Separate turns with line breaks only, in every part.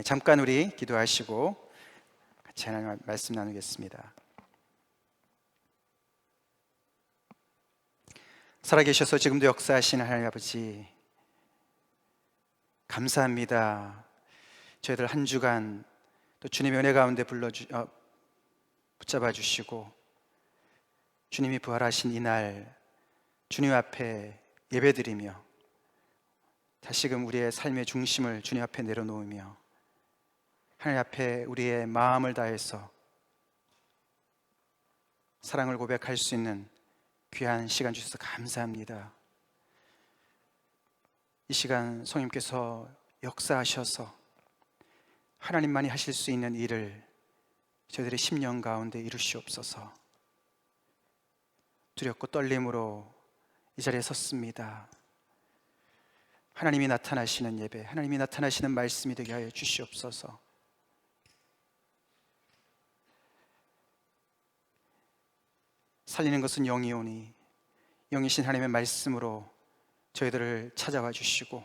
잠깐 우리 기도하시고 같이 하나님 말씀 나누겠습니다. 살아계셔서 지금도 역사하시는 하나님 아버지, 감사합니다. 저희들 한 주간 또 주님의 은혜 가운데 붙잡아 주시고 주님이 부활하신 이날 주님 앞에 예배드리며 다시금 우리의 삶의 중심을 주님 앞에 내려놓으며 하나님 앞에 우리의 마음을 다해서 사랑을 고백할 수 있는 귀한 시간 주셔서 감사합니다. 이 시간 성령님께서 역사하셔서 하나님만이 하실 수 있는 일을 저희들의 심령 가운데 이루시옵소서. 두렵고 떨림으로 이 자리에 섰습니다. 하나님이 나타나시는 예배, 하나님이 나타나시는 말씀이 되게 하여 주시옵소서. 살리는 것은 영이오니 영이신 하나님의 말씀으로 저희들을 찾아와 주시고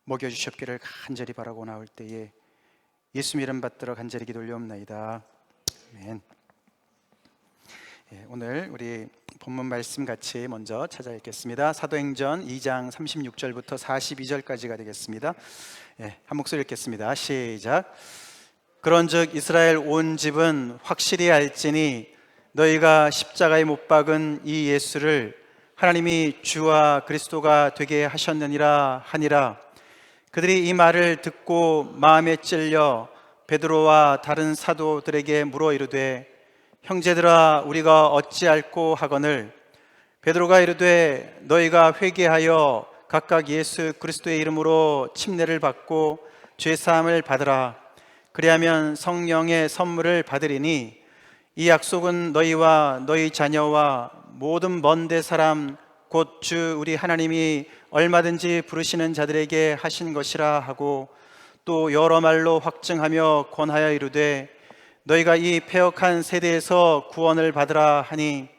먹여주시옵기를 간절히 바라고 나올 때에 예수님 이름 받들어 간절히 기도 올려옵나이다. 아멘. 오늘 우리 본문 말씀 같이 먼저 찾아 읽겠습니다. 사도행전 2장 36절부터 42절까지가 되겠습니다. 한 목소리 읽겠습니다. 시작. 그런즉 이스라엘 온 집은 확실히 알지니 너희가 십자가에 못 박은 이 예수를 하나님이 주와 그리스도가 되게 하셨느니라 하니라. 그들이 이 말을 듣고 마음에 찔려 베드로와 다른 사도들에게 물어 이르되 형제들아 우리가 어찌할꼬 하거늘. 베드로가 이르되 너희가 회개하여 각각 예수 그리스도의 이름으로 침례를 받고 죄사함을 받으라. 그리하면 성령의 선물을 받으리니 이 약속은 너희와 너희 자녀와 모든 먼데 사람 곧 주 우리 하나님이 얼마든지 부르시는 자들에게 하신 것이라 하고 또 여러 말로 확증하며 권하여 이르되 너희가 이 패역한 세대에서 구원을 받으라 하니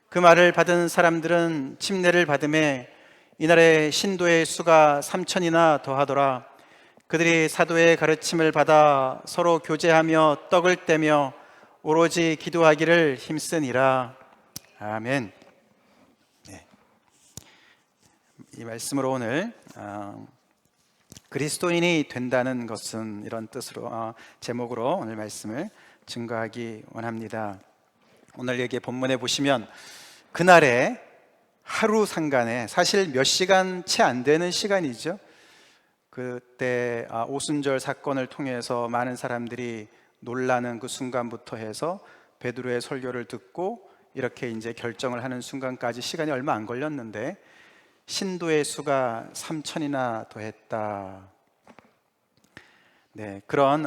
그 말을 받은 사람들은 침례를 받음에 이날에 신도의 수가 3,000이나 더하더라. 그들이 사도의 가르침을 받아 서로 교제하며 떡을 떼며 오로지 기도하기를 힘쓰니라. 아멘. 이 말씀으로 오늘 그리스도인이 된다는 것은 이런 뜻으로 제목으로 오늘 말씀을 증거하기 원합니다. 오늘 여기 본문에 보시면 그날에 하루 상간에 사실 몇 시간 채 안 되는 시간이죠. 그때 오순절 사건을 통해서 많은 사람들이 놀라는 그 순간부터 해서 베드로의 설교를 듣고 이렇게 이제 결정을 하는 순간까지 시간이 얼마 안 걸렸는데 신도의 수가 3,000이나 더했다. 그런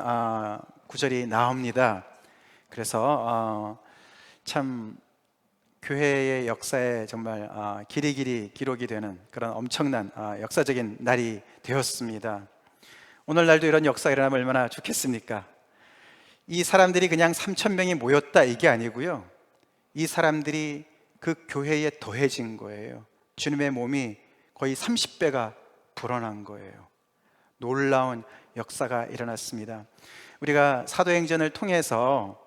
구절이 나옵니다. 그래서 참 교회의 역사에 정말 길이 기록이 되는 그런 엄청난 역사적인 날이 되었습니다. 오늘날도 이런 역사가 일어나면 얼마나 좋겠습니까? 이 사람들이 그냥 3,000명이 모였다 이게 아니고요, 이 사람들이 그 교회에 더해진 거예요. 주님의 몸이 거의 30배가 불어난 거예요. 놀라운 역사가 일어났습니다. 우리가 사도행전을 통해서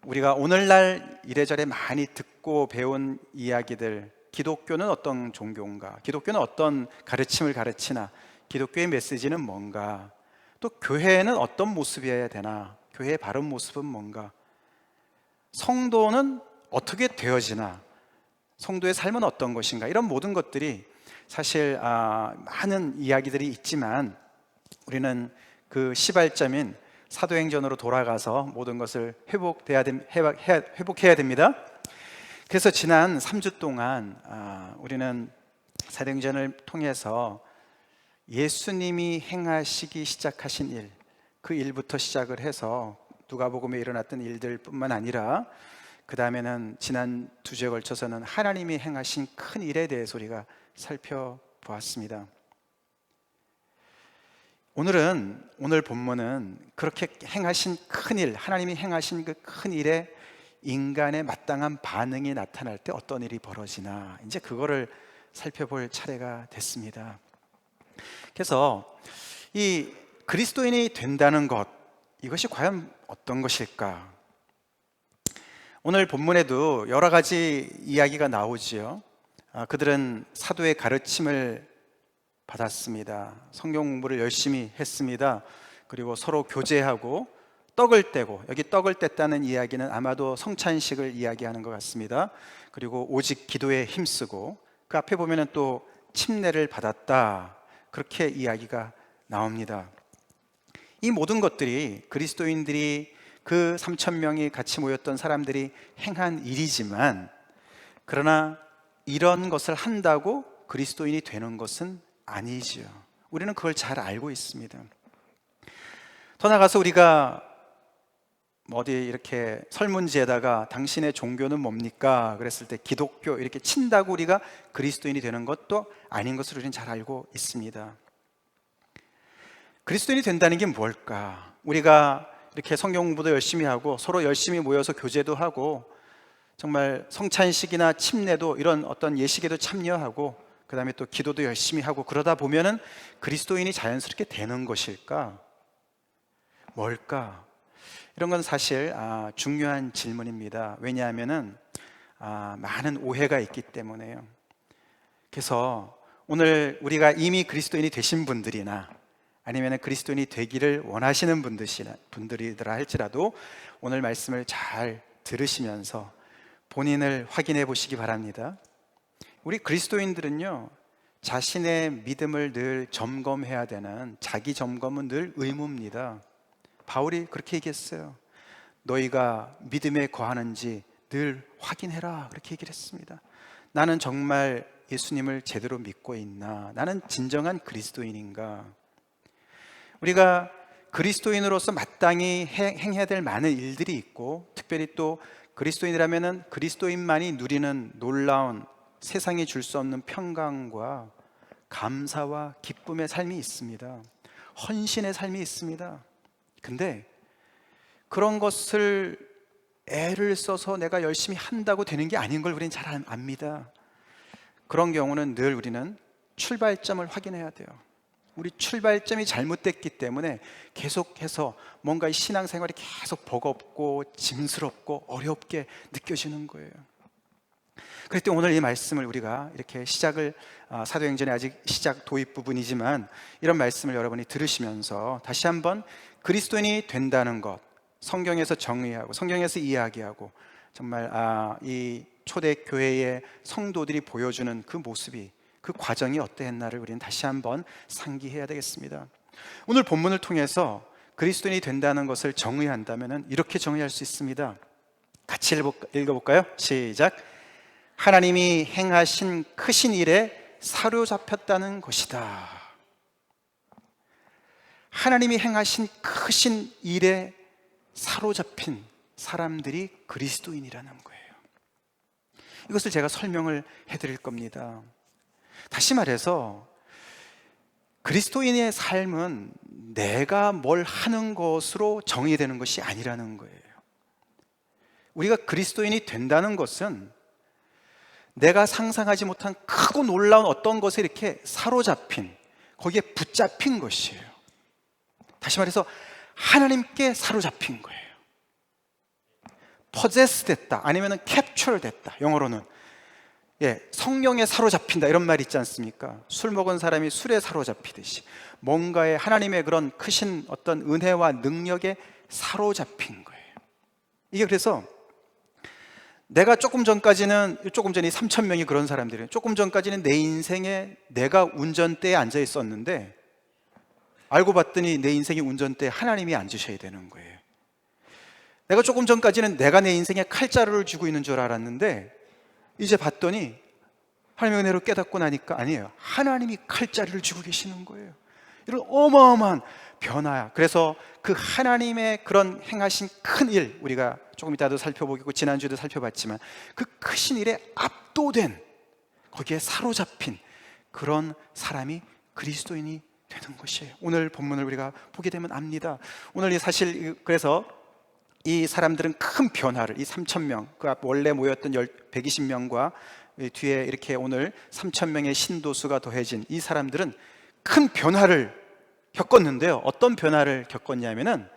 우리가 오늘날 이래저래 많이 듣고 배운 이야기들, 기독교는 어떤 종교인가, 기독교는 어떤 가르침을 가르치나, 기독교의 메시지는 뭔가, 또 교회는 어떤 모습이어야 되나, 교회의 바른 모습은 뭔가, 성도는 어떻게 되어지나, 성도의 삶은 어떤 것인가, 이런 모든 것들이 사실 많은 이야기들이 있지만 우리는 그 시발점인 사도행전으로 돌아가서 모든 것을 회복해야 됩니다. 그래서 지난 3주 동안 우리는 사도행전을 통해서 예수님이 행하시기 시작하신 일, 그 일부터 시작을 해서 누가복음에 일어났던 일들 뿐만 아니라 그 다음에는 지난 2주에 걸쳐서는 하나님이 행하신 큰 일에 대해서 우리가 살펴보았습니다. 오늘 본문은 그렇게 행하신 큰 일, 하나님이 행하신 그 큰 일에 인간의 마땅한 반응이 나타날 때 어떤 일이 벌어지나, 이제 그거를 살펴볼 차례가 됐습니다. 그래서 이 그리스도인이 된다는 것, 이것이 과연 어떤 것일까? 오늘 본문에도 여러 가지 이야기가 나오지요. 그들은 사도의 가르침을 받았습니다. 성경 공부를 열심히 했습니다. 그리고 서로 교제하고 떡을 떼고, 여기 떡을 뗐다는 이야기는 아마도 성찬식을 이야기하는 것 같습니다. 그리고 오직 기도에 힘쓰고, 그 앞에 보면은 또 침례를 받았다, 그렇게 이야기가 나옵니다. 이 모든 것들이 그리스도인들이 그 3,000명이 같이 모였던 사람들이 행한 일이지만, 그러나 이런 것을 한다고 그리스도인이 되는 것은 아니지요. 우리는 그걸 잘 알고 있습니다. 더 나아가서 우리가 어디 이렇게 설문지에다가 당신의 종교는 뭡니까? 그랬을 때 기독교 이렇게 친다고 우리가 그리스도인이 되는 것도 아닌 것을 우리는 잘 알고 있습니다. 그리스도인이 된다는 게 뭘까? 우리가 이렇게 성경 공부도 열심히 하고 서로 열심히 모여서 교제도 하고 정말 성찬식이나 침례도 이런 어떤 예식에도 참여하고 그 다음에 또 기도도 열심히 하고 그러다 보면은 그리스도인이 자연스럽게 되는 것일까? 뭘까? 이런 건 사실 중요한 질문입니다. 왜냐하면은 많은 오해가 있기 때문에요. 그래서 오늘 우리가 이미 그리스도인이 되신 분들이나 아니면 그리스도인이 되기를 원하시는 분들이더라 할지라도 오늘 말씀을 잘 들으시면서 본인을 확인해 보시기 바랍니다. 우리 그리스도인들은요, 자신의 믿음을 늘 점검해야 되는 자기 점검은 늘 의무입니다. 바울이 그렇게 얘기했어요. 너희가 믿음에 거하는지 늘 확인해라, 그렇게 얘기를 했습니다. 나는 정말 예수님을 제대로 믿고 있나? 나는 진정한 그리스도인인가? 우리가 그리스도인으로서 마땅히 행해야 될 많은 일들이 있고, 특별히 또 그리스도인이라면 그리스도인만이 누리는 놀라운 세상이 줄 수 없는 평강과 감사와 기쁨의 삶이 있습니다. 헌신의 삶이 있습니다. 근데 그런 것을 애를 써서 내가 열심히 한다고 되는 게 아닌 걸 우리는 잘 압니다. 그런 경우는 늘 우리는 출발점을 확인해야 돼요. 우리 출발점이 잘못됐기 때문에 계속해서 뭔가 신앙생활이 계속 버겁고 짐스럽고 어렵게 느껴지는 거예요. 그럴 때 오늘 이 말씀을 우리가 이렇게 시작을 사도행전의 아직 시작 도입 부분이지만 이런 말씀을 여러분이 들으시면서 다시 한번 그리스도인이 된다는 것, 성경에서 정의하고 성경에서 이야기하고 정말 이 초대교회의 성도들이 보여주는 그 모습이, 그 과정이 어떠했나를 우리는 다시 한번 상기해야 되겠습니다. 오늘 본문을 통해서 그리스도인이 된다는 것을 정의한다면 이렇게 정의할 수 있습니다. 같이 읽어볼까요? 시작. 하나님이 행하신 크신 일에 사로잡혔다는 것이다. 하나님이 행하신 크신 일에 사로잡힌 사람들이 그리스도인이라는 거예요. 이것을 제가 설명을 해드릴 겁니다. 다시 말해서 그리스도인의 삶은 내가 뭘 하는 것으로 정의되는 것이 아니라는 거예요. 우리가 그리스도인이 된다는 것은 내가 상상하지 못한 크고 놀라운 어떤 것에 이렇게 사로잡힌, 거기에 붙잡힌 것이에요. 다시 말해서 하나님께 사로잡힌 거예요. possess 됐다, 아니면 capture 됐다. 영어로는 성령에 사로잡힌다, 이런 말이 있지 않습니까? 술 먹은 사람이 술에 사로잡히듯이 뭔가에 하나님의 그런 크신 어떤 은혜와 능력에 사로잡힌 거예요. 이게 그래서 내가 조금 전이 3,000명이 그런 사람들이에요. 조금 전까지는 내 인생에 내가 운전대에 앉아 있었는데 알고 봤더니 내 인생의 운전대에 하나님이 앉으셔야 되는 거예요. 내가 조금 전까지는 내가 내 인생에 칼자루를 쥐고 있는 줄 알았는데 이제 봤더니 하나님의 은혜로 깨닫고 나니까 아니에요. 하나님이 칼자루를 쥐고 계시는 거예요. 이런 어마어마한 변화야. 그래서 그 하나님의 그런 행하신 큰 일, 우리가 조금 이따도 살펴보겠고 지난주에도 살펴봤지만 그 크신 일에 압도된, 거기에 사로잡힌 그런 사람이 그리스도인이 되는 것이에요. 오늘 본문을 우리가 보게 되면 압니다. 오늘 사실 그래서 이 사람들은 큰 변화를, 이 3,000명, 그 원래 모였던 120명과 뒤에 이렇게 오늘 3,000명의 신도수가 더해진 이 사람들은 큰 변화를 겪었는데요. 어떤 변화를 겪었냐면은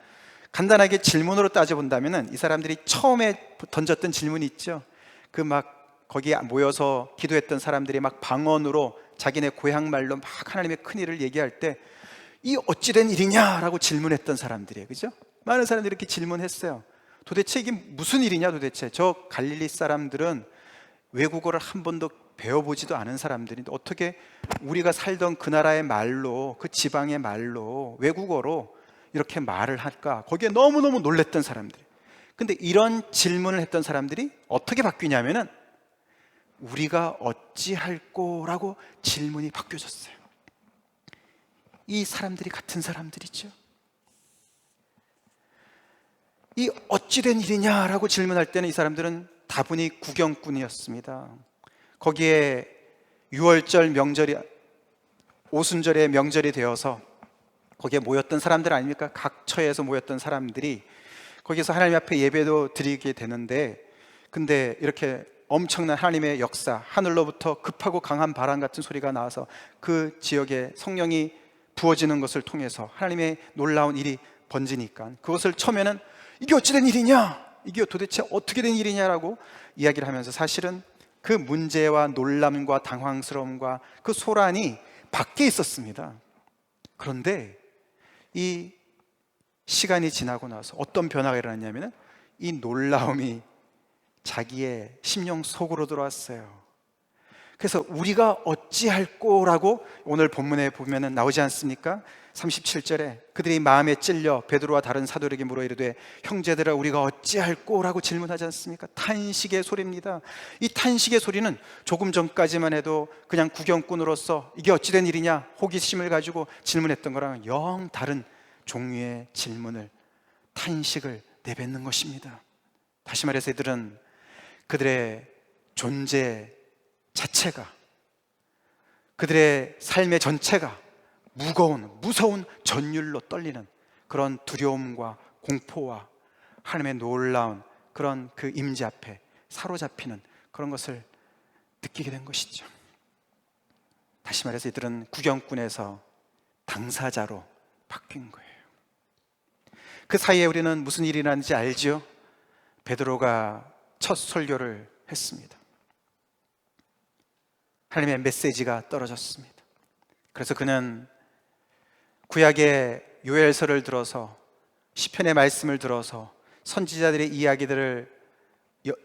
간단하게 질문으로 따져본다면은 이 사람들이 처음에 던졌던 질문이 있죠. 그 막 거기에 모여서 기도했던 사람들이 막 방언으로 자기네 고향 말로 막 하나님의 큰 일을 얘기할 때 이 어찌된 일이냐라고 질문했던 사람들이에요. 그죠? 많은 사람들이 이렇게 질문했어요. 도대체 이게 무슨 일이냐 도대체. 저 갈릴리 사람들은 외국어를 한 번도 배워보지도 않은 사람들인데 어떻게 우리가 살던 그 나라의 말로, 그 지방의 말로, 외국어로 이렇게 말을 할까? 거기에 너무너무 놀랬던 사람들. 근데 이런 질문을 했던 사람들이 어떻게 바뀌냐면은 우리가 어찌할꼬라고 질문이 바뀌어졌어요. 이 사람들이 같은 사람들이죠. 이 어찌된 일이냐라고 질문할 때는 이 사람들은 다분히 구경꾼이었습니다. 거기에 6월절 명절이, 오순절의 명절이 되어서 거기에 모였던 사람들 아닙니까? 각 처에서 모였던 사람들이 거기서 하나님 앞에 예배도 드리게 되는데, 근데 이렇게 엄청난 하나님의 역사, 하늘로부터 급하고 강한 바람 같은 소리가 나와서 그 지역에 성령이 부어지는 것을 통해서 하나님의 놀라운 일이 번지니까 그것을 처음에는 이게 어찌된 일이냐, 이게 도대체 어떻게 된 일이냐라고 이야기를 하면서 사실은 그 문제와 놀람과 당황스러움과 그 소란이 밖에 있었습니다. 그런데 이 시간이 지나고 나서 어떤 변화가 일어났냐면 이 놀라움이 자기의 심령 속으로 들어왔어요. 그래서 우리가 어찌할꼬라고 오늘 본문에 보면 나오지 않습니까? 37절에 그들이 마음에 찔려 베드로와 다른 사도에게 물어 이르되 형제들아 우리가 어찌할꼬라고 질문하지 않습니까? 탄식의 소리입니다. 이 탄식의 소리는 조금 전까지만 해도 그냥 구경꾼으로서 이게 어찌된 일이냐 호기심을 가지고 질문했던 거랑은 영 다른 종류의 질문을, 탄식을 내뱉는 것입니다. 다시 말해서 이들은 그들의 존재 자체가, 그들의 삶의 전체가 무서운 전율로 떨리는 그런 두려움과 공포와 하나님의 놀라운 그런 그 임재 앞에 사로잡히는 그런 것을 느끼게 된 것이죠. 다시 말해서 이들은 구경꾼에서 당사자로 바뀐 거예요. 그 사이에 우리는 무슨 일이 일어났는지 알죠? 베드로가 첫 설교를 했습니다. 하나님의 메시지가 떨어졌습니다. 그래서 그는 구약의 요엘서를 들어서, 시편의 말씀을 들어서 선지자들의 이야기들을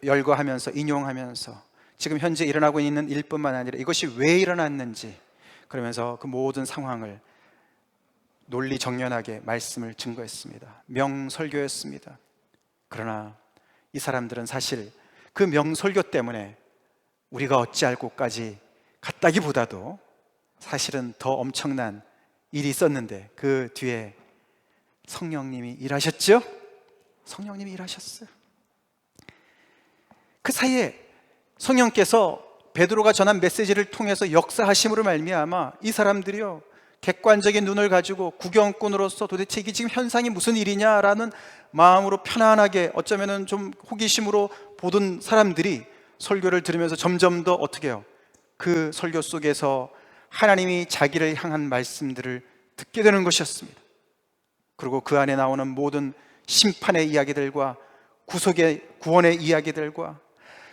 열거하면서 인용하면서 지금 현재 일어나고 있는 일뿐만 아니라 이것이 왜 일어났는지 그러면서 그 모든 상황을 논리정연하게 말씀을 증거했습니다. 명설교였습니다. 그러나 이 사람들은 사실 그 명설교 때문에 우리가 어찌할꼬까지 갔다기보다도 사실은 더 엄청난 일이 있었는데 그 뒤에 성령님이 일하셨죠? 성령님이 일하셨어요. 그 사이에 성령께서 베드로가 전한 메시지를 통해서 역사하심으로 말미암아 이 사람들이요 객관적인 눈을 가지고 구경꾼으로서 도대체 이게 지금 현상이 무슨 일이냐라는 마음으로 편안하게 어쩌면은 좀 호기심으로 보던 사람들이 설교를 들으면서 점점 더 어떻게 해요? 그 설교 속에서 하나님이 자기를 향한 말씀들을 듣게 되는 것이었습니다. 그리고 그 안에 나오는 모든 심판의 이야기들과 구원의 이야기들과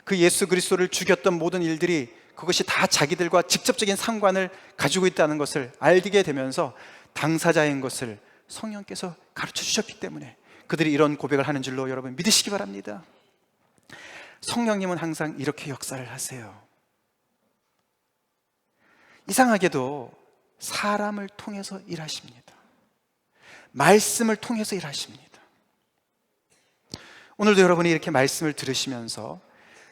그 예수 그리스도를 죽였던 모든 일들이 그것이 다 자기들과 직접적인 상관을 가지고 있다는 것을 알게 되면서 당사자인 것을 성령께서 가르쳐 주셨기 때문에 그들이 이런 고백을 하는 줄로 여러분 믿으시기 바랍니다. 성령님은 항상 이렇게 역사를 하세요. 이상하게도 사람을 통해서 일하십니다. 말씀을 통해서 일하십니다. 오늘도 여러분이 이렇게 말씀을 들으시면서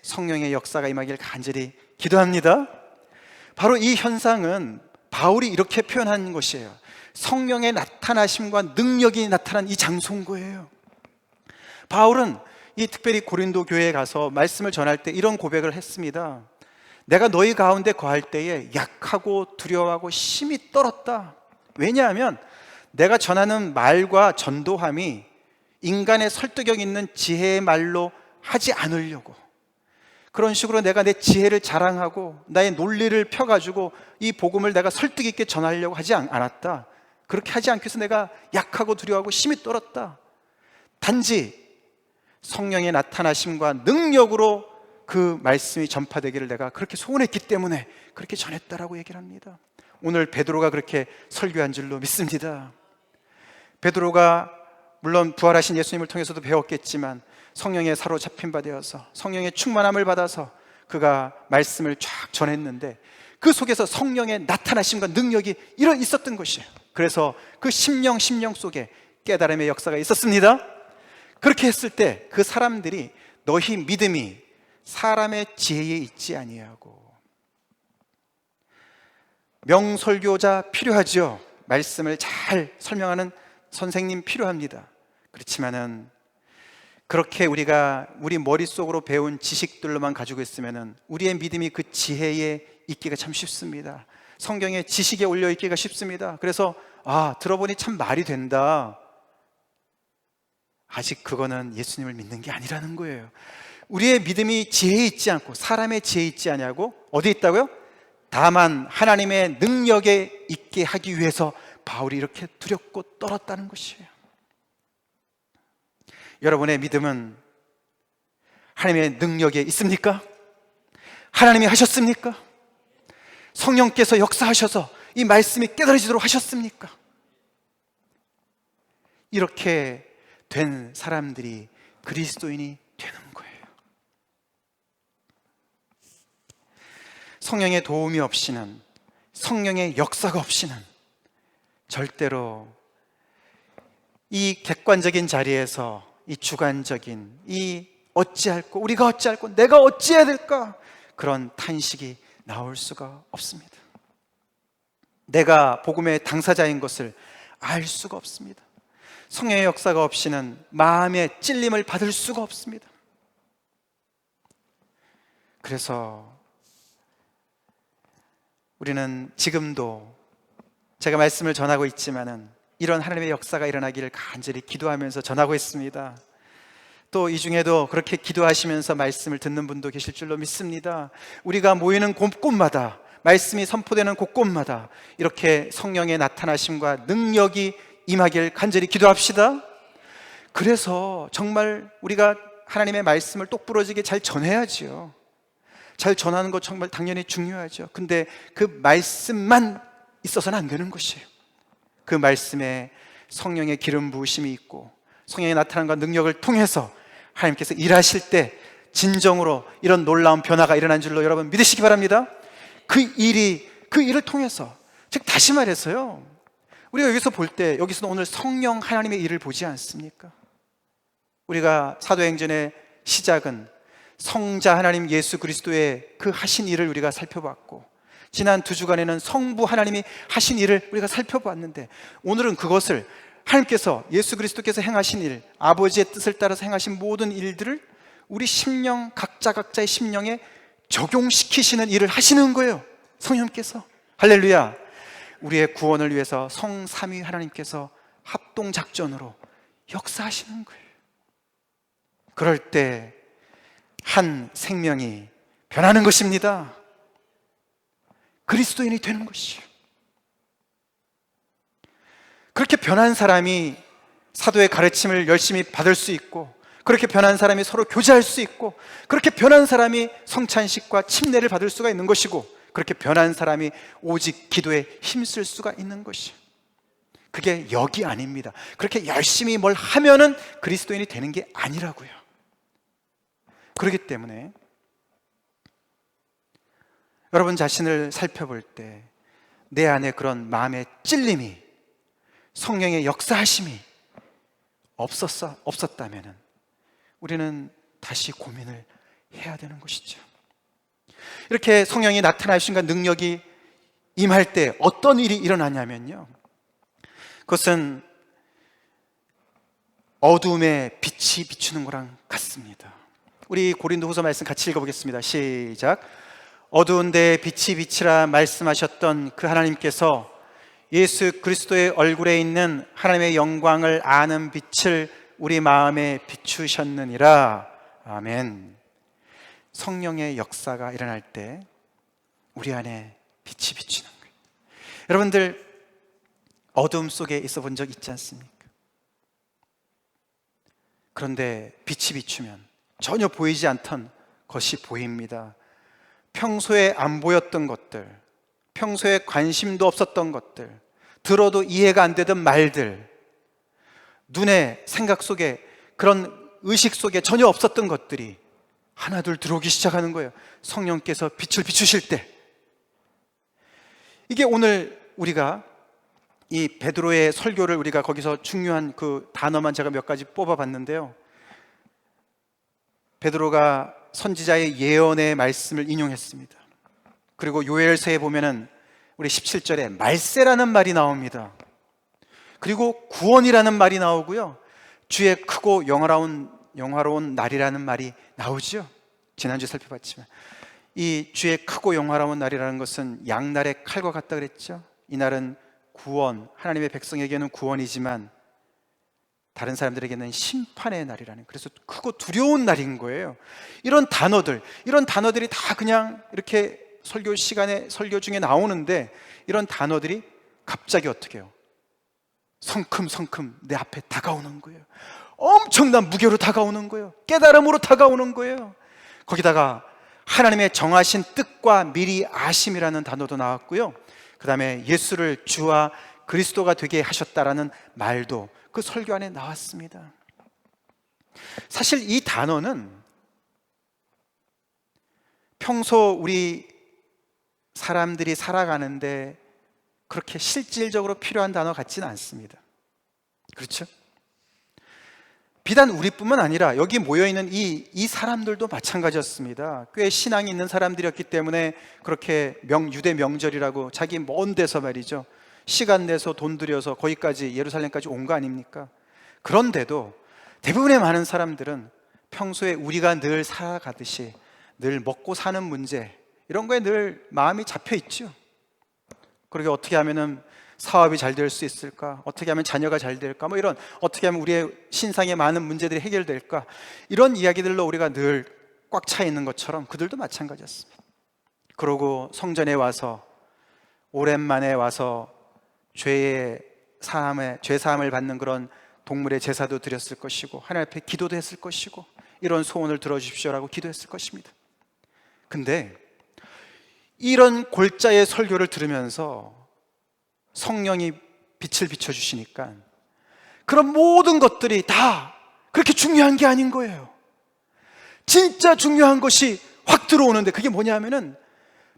성령의 역사가 임하길 간절히 기도합니다. 바로 이 현상은 바울이 이렇게 표현한 것이에요. 성령의 나타나심과 능력이 나타난 이 장소인 거예요. 바울은 이 특별히 고린도 교회에 가서 말씀을 전할 때 이런 고백을 했습니다. 내가 너희 가운데 거할 때에 약하고 두려워하고 심히 떨었다. 왜냐하면 내가 전하는 말과 전도함이 인간의 설득력 있는 지혜의 말로 하지 않으려고, 그런 식으로 내가 내 지혜를 자랑하고 나의 논리를 펴가지고 이 복음을 내가 설득 있게 전하려고 하지 않았다. 그렇게 하지 않기 위해서 내가 약하고 두려워하고 심히 떨었다. 단지 성령의 나타나심과 능력으로 그 말씀이 전파되기를 내가 그렇게 소원했기 때문에 그렇게 전했다라고 얘기를 합니다. 오늘 베드로가 그렇게 설교한 줄로 믿습니다. 베드로가 물론 부활하신 예수님을 통해서도 배웠겠지만 성령에 사로잡힌 바 되어서 성령의 충만함을 받아서 그가 말씀을 쫙 전했는데 그 속에서 성령의 나타나심과 능력이 있었던 것이에요. 그래서 그 심령 속에 깨달음의 역사가 있었습니다. 그렇게 했을 때 그 사람들이 너희 믿음이 사람의 지혜에 있지 아니하고, 명설교자 필요하죠. 말씀을 잘 설명하는 선생님 필요합니다. 그렇지만은 그렇게 우리가 우리 머릿속으로 배운 지식들로만 가지고 있으면은 우리의 믿음이 그 지혜에 있기가 참 쉽습니다. 성경의 지식에 올려 있기가 쉽습니다. 그래서 들어보니 참 말이 된다. 아직 그거는 예수님을 믿는 게 아니라는 거예요. 우리의 믿음이 지혜에 있지 않고 사람의 지혜에 있지 않냐고? 어디 있다고요? 다만 하나님의 능력에 있게 하기 위해서 바울이 이렇게 두렵고 떨었다는 것이에요. 여러분의 믿음은 하나님의 능력에 있습니까? 하나님이 하셨습니까? 성령께서 역사하셔서 이 말씀이 깨달아지도록 하셨습니까? 이렇게 된 사람들이 그리스도인이 되는 거예요. 성령의 도움이 없이는, 성령의 역사가 없이는 절대로 이 객관적인 자리에서 이 주관적인, 이 어찌할꼬, 우리가 어찌할꼬, 내가 어찌해야 될까, 그런 탄식이 나올 수가 없습니다. 내가 복음의 당사자인 것을 알 수가 없습니다. 성령의 역사가 없이는 마음의 찔림을 받을 수가 없습니다. 그래서 우리는 지금도 제가 말씀을 전하고 있지만은 이런 하나님의 역사가 일어나기를 간절히 기도하면서 전하고 있습니다. 또 이 중에도 그렇게 기도하시면서 말씀을 듣는 분도 계실 줄로 믿습니다. 우리가 모이는 곳곳마다, 말씀이 선포되는 곳곳마다 이렇게 성령의 나타나심과 능력이 임하길 간절히 기도합시다. 그래서 정말 우리가 하나님의 말씀을 똑부러지게 잘 전해야지요. 잘 전하는 것 정말 당연히 중요하죠. 근데 그 말씀만 있어서는 안 되는 것이에요. 그 말씀에 성령의 기름 부으심이 있고 성령의 나타남과 능력을 통해서 하나님께서 일하실 때 진정으로 이런 놀라운 변화가 일어난 줄로 여러분 믿으시기 바랍니다. 그 일을 통해서, 즉 다시 말해서요, 우리가 여기서 볼 때, 여기서는 오늘 성령 하나님의 일을 보지 않습니까? 우리가 사도행전의 시작은 성자 하나님 예수 그리스도의 그 하신 일을 우리가 살펴봤고, 지난 2주간에는 성부 하나님이 하신 일을 우리가 살펴봤는데, 오늘은 그것을 하나님께서, 예수 그리스도께서 행하신 일, 아버지의 뜻을 따라서 행하신 모든 일들을 우리 심령, 각자의 심령에 적용시키시는 일을 하시는 거예요. 성령께서. 할렐루야. 우리의 구원을 위해서 성삼위 하나님께서 합동작전으로 역사하시는 거예요. 그럴 때 한 생명이 변하는 것입니다. 그리스도인이 되는 것이에요. 그렇게 변한 사람이 사도의 가르침을 열심히 받을 수 있고, 그렇게 변한 사람이 서로 교제할 수 있고, 그렇게 변한 사람이 성찬식과 침례를 받을 수가 있는 것이고, 그렇게 변한 사람이 오직 기도에 힘쓸 수가 있는 것이에요. 그게 역이 아닙니다. 그렇게 열심히 뭘 하면은 그리스도인이 되는 게 아니라고요. 그렇기 때문에 여러분 자신을 살펴볼 때 내 안에 그런 마음의 찔림이, 성령의 역사하심이 없었다면 우리는 다시 고민을 해야 되는 것이죠. 이렇게 성령이 나타나심과 능력이 임할 때 어떤 일이 일어나냐면요, 그것은 어둠에 빛이 비추는 거랑 같습니다. 우리 고린도후서 말씀 같이 읽어보겠습니다. 시작. 어두운 데에 빛이 비치라 말씀하셨던 그 하나님께서 예수 그리스도의 얼굴에 있는 하나님의 영광을 아는 빛을 우리 마음에 비추셨느니라. 아멘. 성령의 역사가 일어날 때 우리 안에 빛이 비치는 거예요. 여러분들, 어둠 속에 있어 본 적 있지 않습니까? 그런데 빛이 비추면 전혀 보이지 않던 것이 보입니다. 평소에 안 보였던 것들, 평소에 관심도 없었던 것들, 들어도 이해가 안 되던 말들, 눈에 생각 속에 그런 의식 속에 전혀 없었던 것들이 하나둘 들어오기 시작하는 거예요. 성령께서 빛을 비추실 때. 이게 오늘 우리가 이 베드로의 설교를 우리가 거기서 중요한 그 단어만 제가 몇 가지 뽑아봤는데요. 베드로가 선지자의 예언의 말씀을 인용했습니다. 그리고 요엘서에 보면은 우리 17절에 말세라는 말이 나옵니다. 그리고 구원이라는 말이 나오고요, 주의 크고 영화로운 날이라는 말이 나오죠. 지난주에 살펴봤지만 이 주의 크고 영화로운 날이라는 것은 양날의 칼과 같다 그랬죠. 이 날은 구원, 하나님의 백성에게는 구원이지만 다른 사람들에게는 심판의 날이라는, 그래서 크고 두려운 날인 거예요. 이런 단어들이 다 그냥 이렇게 설교 시간에, 설교 중에 나오는데, 이런 단어들이 갑자기 어떻게 해요? 성큼성큼 내 앞에 다가오는 거예요. 엄청난 무게로 다가오는 거예요. 깨달음으로 다가오는 거예요. 거기다가 하나님의 정하신 뜻과 미리 아심이라는 단어도 나왔고요, 그 다음에 예수를 주와 그리스도가 되게 하셨다라는 말도 그 설교 안에 나왔습니다. 사실 이 단어는 평소 우리 사람들이 살아가는데 그렇게 실질적으로 필요한 단어 같지는 않습니다. 그렇죠? 비단 우리뿐만 아니라 여기 모여있는 이 사람들도 마찬가지였습니다. 꽤 신앙이 있는 사람들이었기 때문에 그렇게 유대 명절이라고 자기 먼 데서 말이죠, 시간 내서 돈 들여서 거기까지, 예루살렘까지 온 거 아닙니까? 그런데도 대부분의 많은 사람들은 평소에 우리가 늘 살아가듯이 늘 먹고 사는 문제, 이런 거에 늘 마음이 잡혀 있죠. 그러게 어떻게 하면은 사업이 잘 될 수 있을까? 어떻게 하면 자녀가 잘 될까? 뭐 이런, 어떻게 하면 우리의 신상의 많은 문제들이 해결될까? 이런 이야기들로 우리가 늘 꽉 차 있는 것처럼 그들도 마찬가지였습니다. 그러고 성전에 와서, 오랜만에 와서 죄 사함을 받는 그런 동물의 제사도 드렸을 것이고, 하나님 앞에 기도도 했을 것이고, 이런 소원을 들어주십시오라고 기도했을 것입니다. 근데 이런 골자의 설교를 들으면서 성령이 빛을 비춰주시니까 그런 모든 것들이 다 그렇게 중요한 게 아닌 거예요. 진짜 중요한 것이 확 들어오는데, 그게 뭐냐면은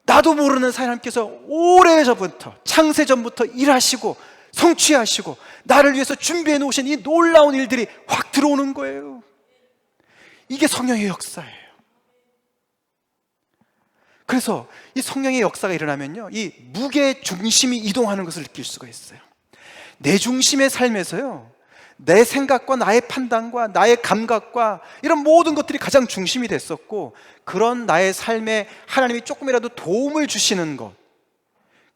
나도 모르는 사이 하나님께서 오래전부터, 창세전부터 일하시고 성취하시고 나를 위해서 준비해 놓으신 이 놀라운 일들이 확 들어오는 거예요. 이게 성령의 역사예요. 그래서 이 성령의 역사가 일어나면요, 이 무게 중심이 이동하는 것을 느낄 수가 있어요. 내 중심의 삶에서요, 내 생각과 나의 판단과 나의 감각과 이런 모든 것들이 가장 중심이 됐었고, 그런 나의 삶에 하나님이 조금이라도 도움을 주시는 것,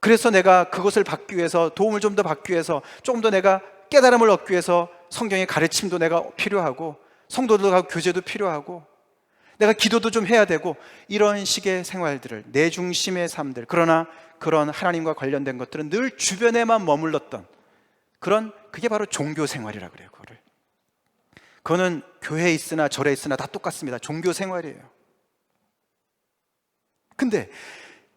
그래서 내가 그것을 받기 위해서, 도움을 좀 더 받기 위해서, 조금 더 내가 깨달음을 얻기 위해서 성경의 가르침도 내가 필요하고, 성도들과 교제도 필요하고, 내가 기도도 좀 해야 되고, 이런 식의 생활들을, 내 중심의 삶들, 그러나 그런 하나님과 관련된 것들은 늘 주변에만 머물렀던 그게 바로 종교 생활이라고 그래요. 그거는 교회에 있으나 절에 있으나 다 똑같습니다. 종교 생활이에요. 근데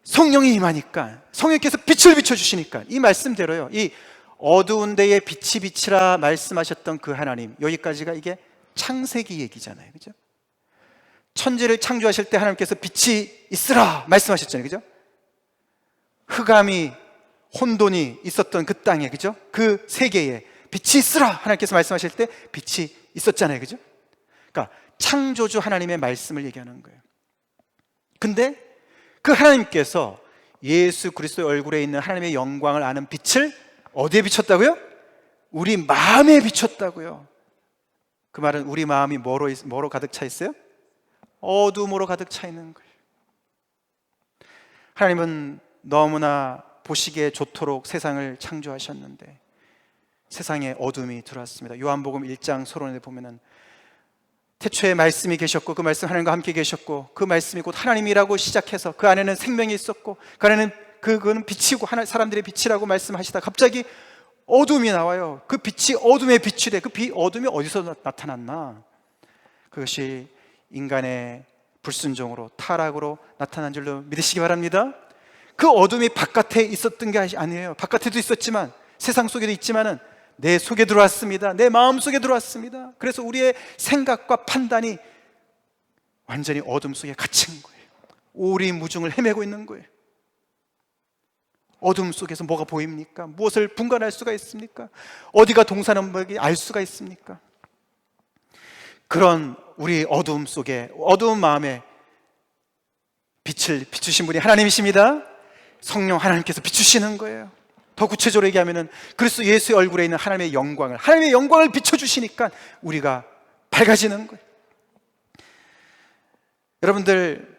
성령이 임하니까, 성령께서 빛을 비춰주시니까, 이 말씀대로요, 이 어두운 데에 빛이 비치라 말씀하셨던 그 하나님, 여기까지가 이게 창세기 얘기잖아요. 그죠? 천지를 창조하실 때 하나님께서 빛이 있으라 말씀하셨잖아요. 그죠? 흑암이, 혼돈이 있었던 그 땅에, 그죠? 그 세계에 빛이 있으라 하나님께서 말씀하실 때 빛이 있었잖아요. 그죠? 그러니까 창조주 하나님의 말씀을 얘기하는 거예요. 근데 그 하나님께서 예수 그리스도의 얼굴에 있는 하나님의 영광을 아는 빛을 어디에 비췄다고요? 우리 마음에 비췄다고요. 그 말은 우리 마음이 뭐로 가득 차 있어요? 어둠으로 가득 차 있는 거예요. 하나님은 너무나 보시기에 좋도록 세상을 창조하셨는데 세상에 어둠이 들어왔습니다. 요한복음 1장 서론에 보면은 태초에 말씀이 계셨고 그 말씀 하나님과 함께 계셨고 그 말씀이 곧 하나님이라고 시작해서 그 안에는 생명이 있었고 그 안에는 그거는 빛이고 사람들의 빛이라고 말씀하시다 갑자기 어둠이 나와요. 그 빛이 어둠의 빛이 돼. 그 어둠이 어디서 나타났나? 그것이 인간의 불순종으로, 타락으로 나타난 줄로 믿으시기 바랍니다. 그 어둠이 바깥에 있었던 게 아니에요. 바깥에도 있었지만, 세상 속에도 있지만은 내 속에 들어왔습니다. 내 마음 속에 들어왔습니다. 그래서 우리의 생각과 판단이 완전히 어둠 속에 갇힌 거예요. 오리무중을 헤매고 있는 거예요. 어둠 속에서 뭐가 보입니까? 무엇을 분간할 수가 있습니까? 어디가 동서남북이 알 수가 있습니까? 그런 우리 어두움 속에, 어두운 마음에 빛을 비추신 분이 하나님이십니다. 성령 하나님께서 비추시는 거예요. 더 구체적으로 얘기하면 그리스도 예수의 얼굴에 있는 하나님의 영광을 비춰주시니까 우리가 밝아지는 거예요. 여러분들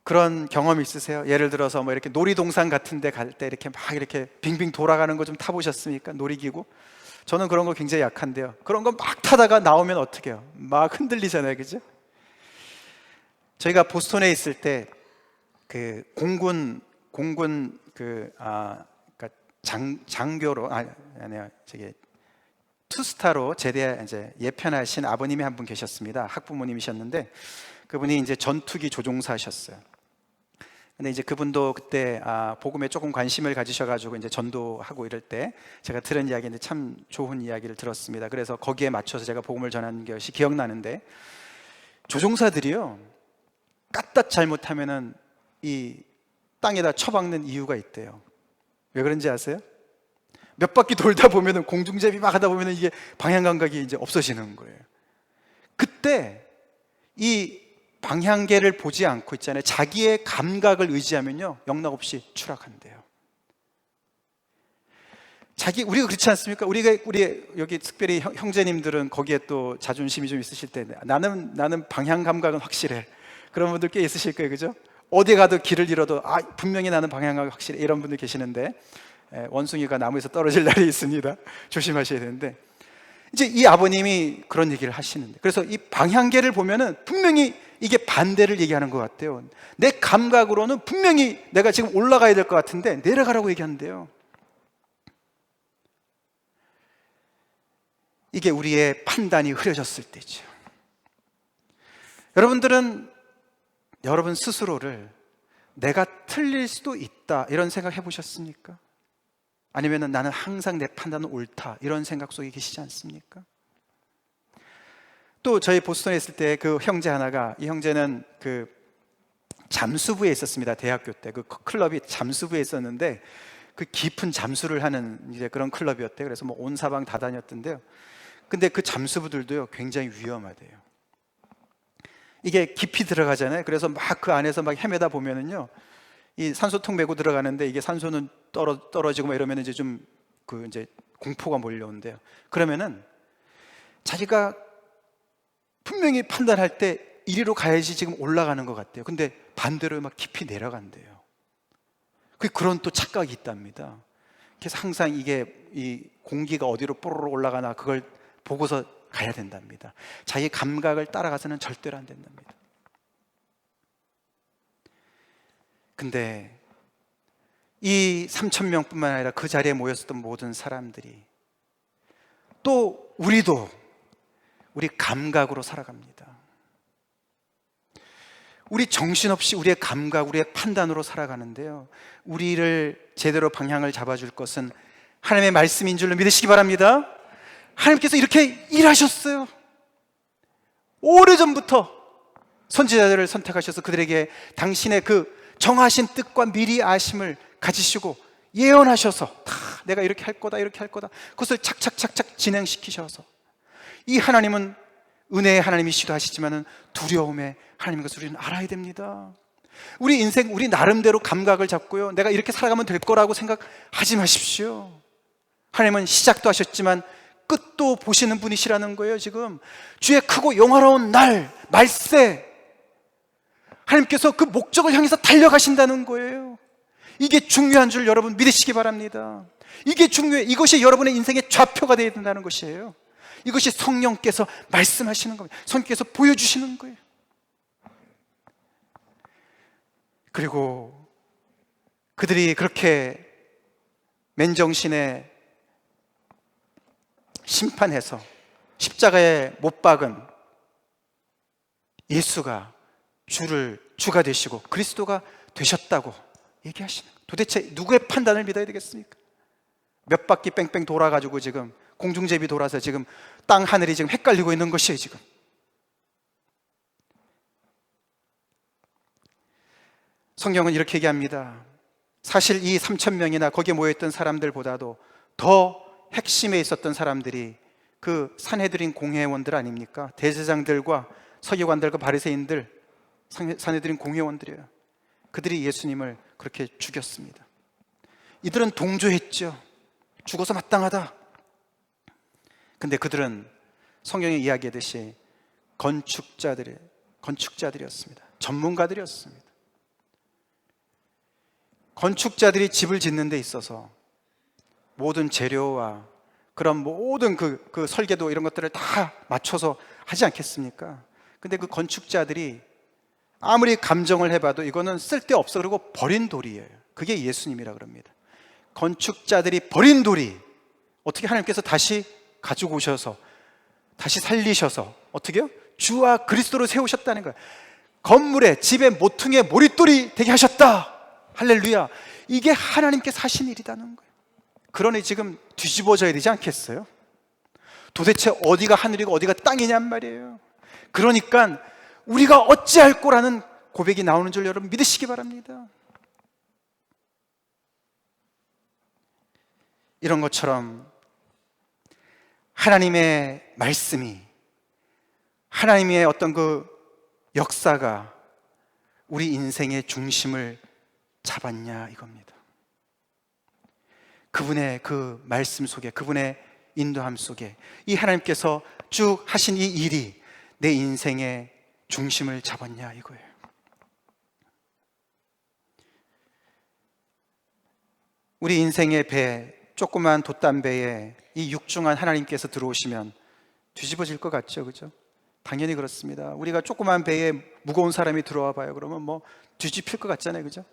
그런 경험 있으세요? 예를 들어서 뭐 이렇게 놀이동산 같은 데 갈 때 이렇게 막 이렇게 빙빙 돌아가는 거 좀 타보셨습니까? 놀이기구? 저는 그런 거 굉장히 약한데요. 그런 거 막 타다가 나오면 어떻게 해요? 막 흔들리잖아요. 그죠? 저희가 보스턴에 있을 때 그 공군 그러니까 장교로 아니요. 저기 투스타로 제대 이제 예편하신 아버님이 한 분 계셨습니다. 학부모님이셨는데 그분이 이제 전투기 조종사셨어요. 근데 이제 그분도 그때 복음에 조금 관심을 가지셔가지고 이제 전도하고 이럴 때 제가 들은 이야기인데 참 좋은 이야기를 들었습니다. 그래서 거기에 맞춰서 제가 복음을 전하는 것이 기억나는데, 조종사들이요 까딱 잘못하면은 이 땅에다 쳐박는 이유가 있대요. 왜 그런지 아세요? 몇 바퀴 돌다 보면은 공중제비 막 하다 보면은 이게 방향 감각이 이제 없어지는 거예요. 그때 이 방향계를 보지 않고 있잖아요. 자기의 감각을 의지하면요 영락없이 추락한대요. 우리가 그렇지 않습니까? 우리 여기 특별히 형제님들은 거기에 또 자존심이 좀 있으실 텐데, 나는 방향 감각은 확실해. 그런 분들 꽤 있으실 거예요, 그죠? 어디 가도 길을 잃어도 분명히 나는 방향 감각 확실해. 이런 분들 계시는데 원숭이가 나무에서 떨어질 날이 있습니다. 조심하셔야 되는데, 이제 이 아버님이 그런 얘기를 하시는데, 그래서 이 방향계를 보면은 분명히 이게 반대를 얘기하는 것 같아요. 내 감각으로는 분명히 내가 지금 올라가야 될 것 같은데 내려가라고 얘기한대요. 이게 우리의 판단이 흐려졌을 때죠. 여러분 스스로를 내가 틀릴 수도 있다 이런 생각 해보셨습니까? 아니면 나는 항상 내 판단은 옳다 이런 생각 속에 계시지 않습니까? 또 저희 보스턴에 있을 때 그 형제 하나가, 이 형제는 그 잠수부에 있었습니다. 대학교 때 그 클럽이 잠수부에 있었는데 그 깊은 잠수를 하는 이제 그런 클럽이었대요. 그래서 뭐 온 사방 다 다녔던데요. 근데 그 잠수부들도요 굉장히 위험하대요. 이게 깊이 들어가잖아요. 그래서 막 그 안에서 막 헤매다 보면은요 이 산소통 메고 들어가는데 이게 산소는 떨어지고 막 이러면 이제 좀 그 이제 공포가 몰려온대요. 그러면은 자기가 분명히 판단할 때 이리로 가야지 지금 올라가는 것 같대요. 근데 반대로 막 깊이 내려간대요. 그런 또 착각이 있답니다. 그래서 항상 이게 이 공기가 어디로 뽀로로 올라가나 그걸 보고서 가야 된답니다. 자기 감각을 따라가서는 절대로 안 된답니다. 근데 이 3,000명뿐만 아니라 그 자리에 모였었던 모든 사람들이, 또 우리도 우리 감각으로 살아갑니다. 우리 정신없이 우리의 감각, 우리의 판단으로 살아가는데요, 우리를 제대로 방향을 잡아줄 것은 하나님의 말씀인 줄로 믿으시기 바랍니다. 하나님께서 이렇게 일하셨어요. 오래전부터 선지자들을 선택하셔서 그들에게 당신의 그 정하신 뜻과 미리 아심을 가지시고 예언하셔서 다 내가 이렇게 할 거다 이렇게 할 거다 그것을 착착착착 진행시키셔서, 이 하나님은 은혜의 하나님이시기도 하시지만 두려움의 하나님인 것을 우리는 알아야 됩니다. 우리 인생 우리 나름대로 감각을 잡고요 내가 이렇게 살아가면 될 거라고 생각하지 마십시오. 하나님은 시작도 하셨지만 끝도 보시는 분이시라는 거예요. 지금 주의 크고 영화로운 날 말세, 하나님께서 그 목적을 향해서 달려가신다는 거예요. 이게 중요한 줄 여러분 믿으시기 바랍니다. 이게 중요해. 이것이 여러분의 인생의 좌표가 되어야 된다는 것이에요. 이것이 성령께서 말씀하시는 겁니다. 성령께서 보여주시는 거예요. 그리고 그들이 그렇게 맨정신에 심판해서 십자가에 못 박은 예수가 주가 되시고 그리스도가 되셨다고 얘기하시는 거예요. 도대체 누구의 판단을 믿어야 되겠습니까? 몇 바퀴 뺑뺑 돌아가지고 지금 공중제비 돌아서 지금 땅 하늘이 지금 헷갈리고 있는 것이에요. 지금 성경은 이렇게 얘기합니다. 사실 이 3,000명이나 거기에 모여있던 사람들보다도 더 핵심에 있었던 사람들이 그 산헤드린 공회원들 아닙니까? 대제사장들과 서기관들과 바리새인들, 산헤드린 공회원들이에요. 그들이 예수님을 그렇게 죽였습니다. 이들은 동조했죠. 죽어서 마땅하다. 근데 그들은 성경에 이야기하듯이 건축자들이었습니다. 전문가들이었습니다. 건축자들이 집을 짓는 데 있어서 모든 재료와 그런 모든 그 설계도 이런 것들을 다 맞춰서 하지 않겠습니까? 근데 그 건축자들이 아무리 감정을 해봐도 이거는 쓸데없어 그러고 버린 돌이에요. 그게 예수님이라 그럽니다. 건축자들이 버린 돌이 어떻게 하나님께서 다시 가지고 오셔서 다시 살리셔서 어떻게 해요? 주와 그리스도로 세우셨다는 거예요. 건물에 집에 모퉁이에 모릿돌이 되게 하셨다. 할렐루야. 이게 하나님께서 하신 일이라는 거예요. 그러니 지금 뒤집어져야 되지 않겠어요? 도대체 어디가 하늘이고 어디가 땅이냔 말이에요. 그러니까 우리가 어찌할 거라는 고백이 나오는 줄 여러분 믿으시기 바랍니다. 이런 것처럼 하나님의 말씀이, 하나님의 어떤 그 역사가 우리 인생의 중심을 잡았냐 이겁니다. 그분의 그 말씀 속에, 그분의 인도함 속에 이 하나님께서 쭉 하신 이 일이 내 인생의 중심을 잡았냐 이거예요. 우리 인생의 배, 조그만 돛담배에 이 육중한 하나님께서 들어오시면 뒤집어질 것 같죠, 그죠? 당연히 그렇습니다. 우리가 조그만 배에 무거운 사람이 들어와 봐요. 그러면 뭐 뒤집힐 것 같잖아요, 그죠?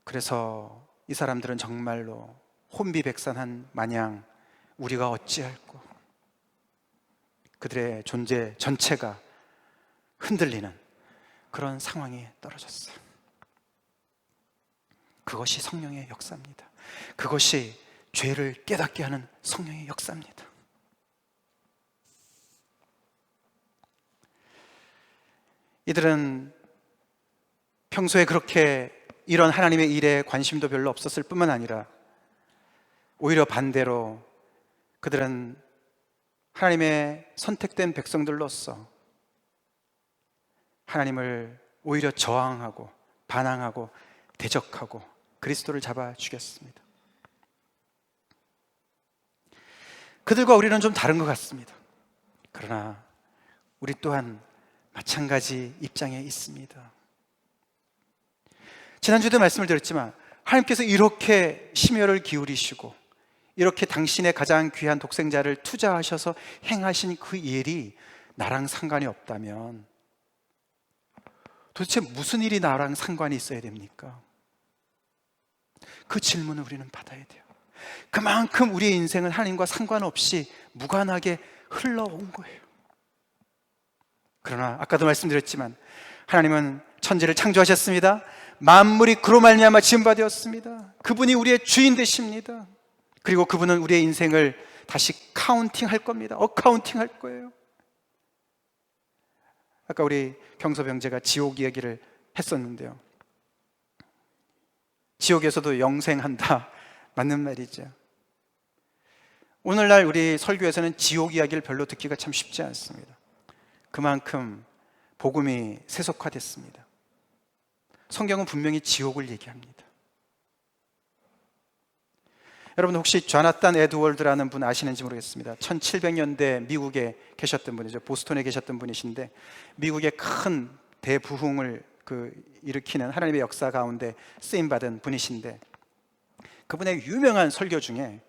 그래서 이 사람들은 정말로 혼비백산한 마냥 우리가 어찌할꼬, 그들의 존재 전체가 흔들리는 그런 상황에 떨어졌어요. 그것이 성령의 역사입니다. 그것이 죄를 깨닫게 하는 성령의 역사입니다. 이들은 평소에 그렇게 이런 하나님의 일에 관심도 별로 없었을 뿐만 아니라 오히려 반대로 그들은 하나님의 선택된 백성들로서 하나님을 오히려 저항하고 반항하고 대적하고 그리스도를 잡아 죽였습니다. 그들과 우리는 좀 다른 것 같습니다. 그러나 우리 또한 마찬가지 입장에 있습니다. 지난주에도 말씀을 드렸지만 하나님께서 이렇게 심혈을 기울이시고 이렇게 당신의 가장 귀한 독생자를 투자하셔서 행하신 그 일이 나랑 상관이 없다면 도대체 무슨 일이 나랑 상관이 있어야 됩니까? 그 질문을 우리는 받아야 돼요. 그만큼 우리의 인생은 하나님과 상관없이 무관하게 흘러온 거예요. 그러나 아까도 말씀드렸지만 하나님은 천지를 창조하셨습니다. 만물이 그로 말미암아 지은 바 되었습니다. 그분이 우리의 주인 되십니다. 그리고 그분은 우리의 인생을 다시 카운팅 할 겁니다. 어카운팅 할 거예요. 아까 우리 경서병제가 지옥 이야기를 했었는데요, 지옥에서도 영생한다, 맞는 말이죠. 오늘날 우리 설교에서는 지옥 이야기를 별로 듣기가 참 쉽지 않습니다. 그만큼 복음이 세속화됐습니다. 성경은 분명히 지옥을 얘기합니다. 여러분 혹시 조나단 에드월드라는 분 아시는지 모르겠습니다. 1700년대 미국에 계셨던 분이죠. 보스턴에 계셨던 분이신데 미국의 큰 대부흥을 일으키는 하나님의 역사 가운데 쓰임받은 분이신데 그분의 유명한 설교 중에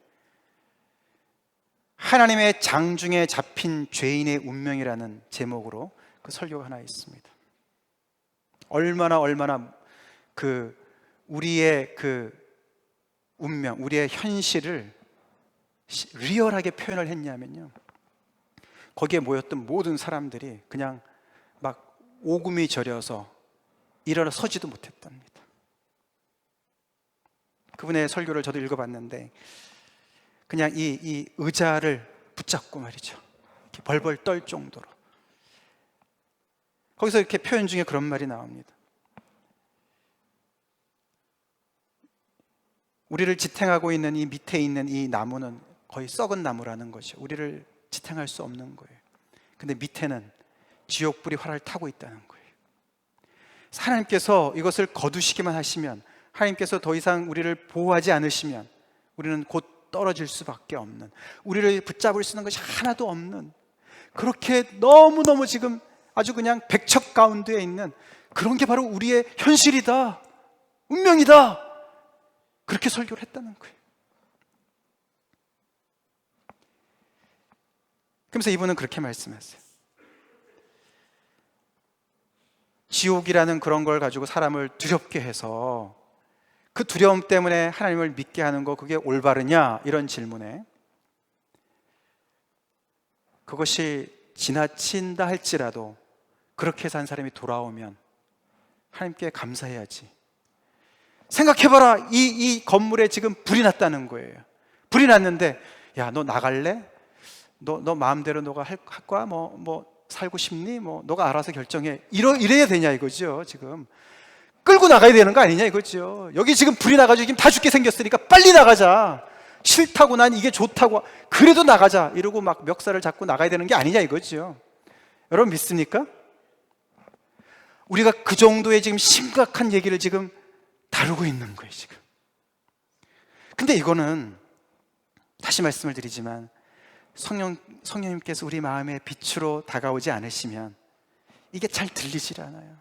하나님의 장중에 잡힌 죄인의 운명이라는 제목으로 그 설교가 하나 있습니다. 얼마나 우리의 그 운명, 우리의 현실을 리얼하게 표현을 했냐면요, 거기에 모였던 모든 사람들이 그냥 막 오금이 저려서 일어서지도 못했답니다. 그분의 설교를 저도 읽어봤는데 그냥 이 의자를 붙잡고 말이죠, 이렇게 벌벌 떨 정도로. 거기서 이렇게 표현 중에 그런 말이 나옵니다. 우리를 지탱하고 있는 이 밑에 있는 이 나무는 거의 썩은 나무라는 거죠. 우리를 지탱할 수 없는 거예요. 근데 밑에는 지옥불이 활활 타고 있다는 거예요. 하나님께서 이것을 거두시기만 하시면, 하나님께서 더 이상 우리를 보호하지 않으시면 우리는 곧 떨어질 수밖에 없는, 우리를 붙잡을 수 있는 것이 하나도 없는, 그렇게 너무너무 지금 아주 그냥 백척 가운데에 있는 그런 게 바로 우리의 현실이다, 운명이다, 그렇게 설교를 했다는 거예요. 그러면서 이분은 그렇게 말씀하세요. 지옥이라는 그런 걸 가지고 사람을 두렵게 해서 그 두려움 때문에 하나님을 믿게 하는 거, 그게 올바르냐? 이런 질문에 그것이 지나친다 할지라도 그렇게 산 사람이 돌아오면 하나님께 감사해야지. 생각해봐라. 이 건물에 지금 불이 났다는 거예요. 불이 났는데, 야, 너 나갈래? 너 마음대로 너가 할 거야? 뭐 살고 싶니? 너가 알아서 결정해. 이래야 되냐 이거죠. 지금 끌고 나가야 되는 거 아니냐 이거죠. 여기 지금 불이 나가지고 지금 다 죽게 생겼으니까 빨리 나가자. 싫다고, 난 이게 좋다고, 그래도 나가자 이러고 막 멱살을 잡고 나가야 되는 게 아니냐 이거죠. 여러분 믿습니까? 우리가 그 정도의 지금 심각한 얘기를 지금 다루고 있는 거예요 지금. 근데 이거는 다시 말씀을 드리지만 성령님께서 우리 마음에 빛으로 다가오지 않으시면 이게 잘 들리질 않아요.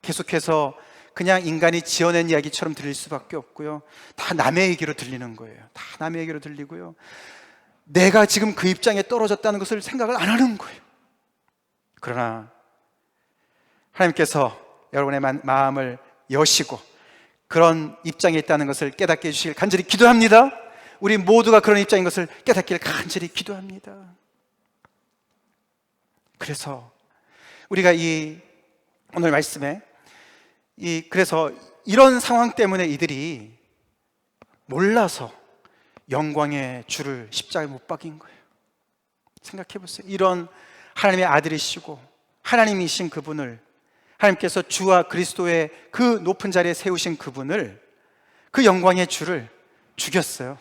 계속해서 그냥 인간이 지어낸 이야기처럼 들릴 수밖에 없고요, 다 남의 얘기로 들리는 거예요. 다 남의 얘기로 들리고요, 내가 지금 그 입장에 떨어졌다는 것을 생각을 안 하는 거예요. 그러나 하나님께서 여러분의 마음을 여시고 그런 입장에 있다는 것을 깨닫게 해주시길 간절히 기도합니다. 우리 모두가 그런 입장인 것을 깨닫기를 간절히 기도합니다. 그래서 우리가 이 오늘 말씀에 그래서 이런 상황 때문에 이들이 몰라서 영광의 주를 십자가에 못 박인 거예요. 생각해 보세요. 이런 하나님의 아들이시고 하나님이신 그분을, 하나님께서 주와 그리스도의 그 높은 자리에 세우신 그분을, 그 영광의 주를 죽였어요.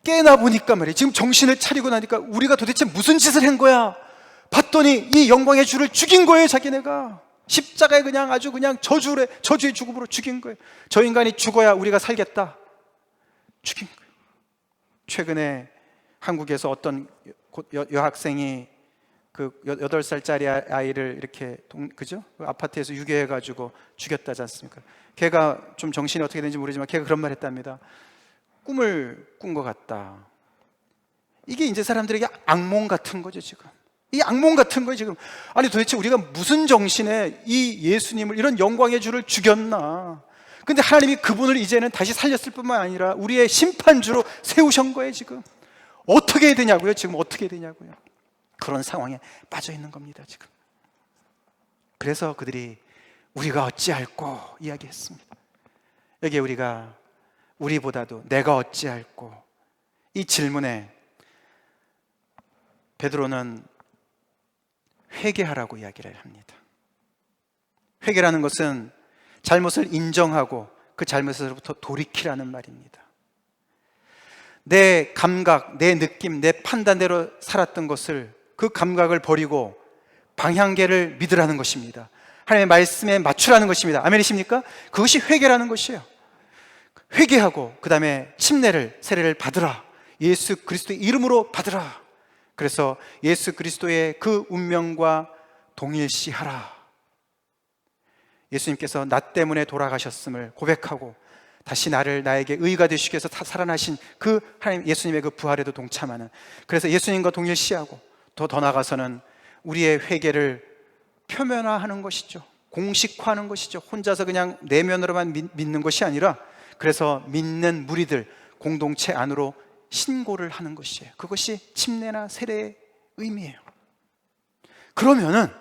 깨나 보니까 말이에요, 지금 정신을 차리고 나니까 우리가 도대체 무슨 짓을 한 거야? 봤더니 이 영광의 주를 죽인 거예요. 자기네가 십자가에 그냥 아주 그냥 저주의 죽음으로 죽인 거예요. 저 인간이 죽어야 우리가 살겠다, 죽인 거예요. 최근에 한국에서 어떤 여학생이 그 8살짜리 아이를 이렇게 그죠? 아파트에서 유괴해가지고 죽였다지 않습니까? 걔가 좀 정신이 어떻게 되는지 모르지만 걔가 그런 말 했답니다. 꿈을 꾼 것 같다. 이게 이제 사람들에게 악몽 같은 거죠 지금. 이 악몽 같은 거예요 지금. 아니 도대체 우리가 무슨 정신에 이 예수님을, 이런 영광의 주를 죽였나? 근데 하나님이 그분을 이제는 다시 살렸을 뿐만 아니라 우리의 심판주로 세우신 거예요 지금. 어떻게 해야 되냐고요 지금. 어떻게 해야 되냐고요. 그런 상황에 빠져 있는 겁니다 지금. 그래서 그들이 우리가 어찌할꼬 이야기했습니다. 여기에 우리보다도 내가 어찌할꼬, 이 질문에 베드로는 회개하라고 이야기를 합니다. 회개라는 것은 잘못을 인정하고 그 잘못에서부터 돌이키라는 말입니다. 내 감각, 내 느낌, 내 판단대로 살았던 것을, 그 감각을 버리고 방향계를 믿으라는 것입니다. 하나님의 말씀에 맞추라는 것입니다. 아멘이십니까? 그것이 회개라는 것이에요. 회개하고 그 다음에 세례를 받으라. 예수 그리스도의 이름으로 받으라. 그래서 예수 그리스도의 그 운명과 동일시하라. 예수님께서 나 때문에 돌아가셨음을 고백하고 다시 나에게 의가 되시기 위해서 살아나신 그 하나님 예수님의 그 부활에도 동참하는, 그래서 예수님과 동일시하고 더 나아가서는 우리의 회개를 표면화하는 것이죠. 공식화하는 것이죠. 혼자서 그냥 내면으로만 믿는 것이 아니라, 그래서 믿는 무리들, 공동체 안으로 신고를 하는 것이에요. 그것이 침례나 세례의 의미예요. 그러면은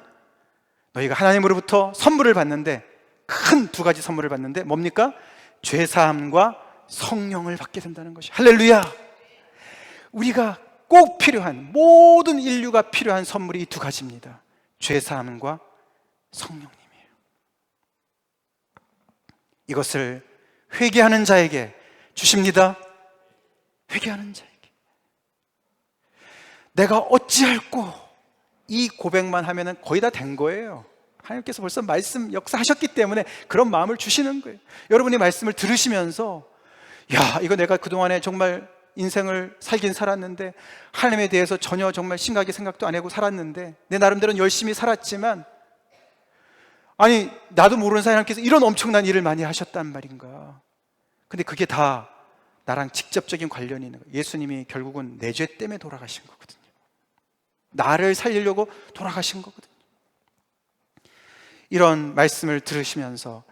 너희가 하나님으로부터 선물을 받는데, 큰 두 가지 선물을 받는데 뭡니까? 죄사함과 성령을 받게 된다는 것이. 할렐루야. 우리가 꼭 필요한, 모든 인류가 필요한 선물이 이 두 가지입니다. 죄사함과 성령님이에요. 이것을 회개하는 자에게 주십니다. 회개하는 자에게. 내가 어찌할꼬, 이 고백만 하면은 거의 다 된 거예요. 하나님께서 벌써 말씀 역사하셨기 때문에 그런 마음을 주시는 거예요. 여러분이 말씀을 들으시면서, 야, 이거 내가 그동안에 정말 인생을 살긴 살았는데 하나님에 대해서 전혀 정말 심각하게 생각도 안 하고 살았는데, 내 나름대로는 열심히 살았지만, 아니 나도 모르는 사이 하나님께서 이런 엄청난 일을 많이 하셨단 말인가. 근데 그게 다 나랑 직접적인 관련이 있는 거예요. 예수님이 결국은 내 죄 때문에 돌아가신 거거든요. 나를 살리려고 돌아가신 거거든요. 이런 말씀을 들으시면서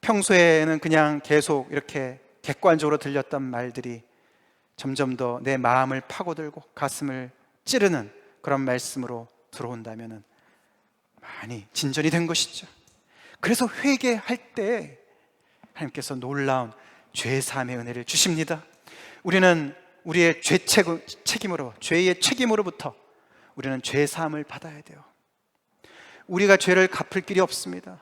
평소에는 그냥 계속 이렇게 객관적으로 들렸던 말들이 점점 더 내 마음을 파고들고 가슴을 찌르는 그런 말씀으로 들어온다면 많이 진전이 된 것이죠. 그래서 회개할 때 하나님께서 놀라운 죄사함의 은혜를 주십니다. 우리는 우리의 책임으로, 죄의 책임으로부터 우리는 죄사함을 받아야 돼요. 우리가 죄를 갚을 길이 없습니다.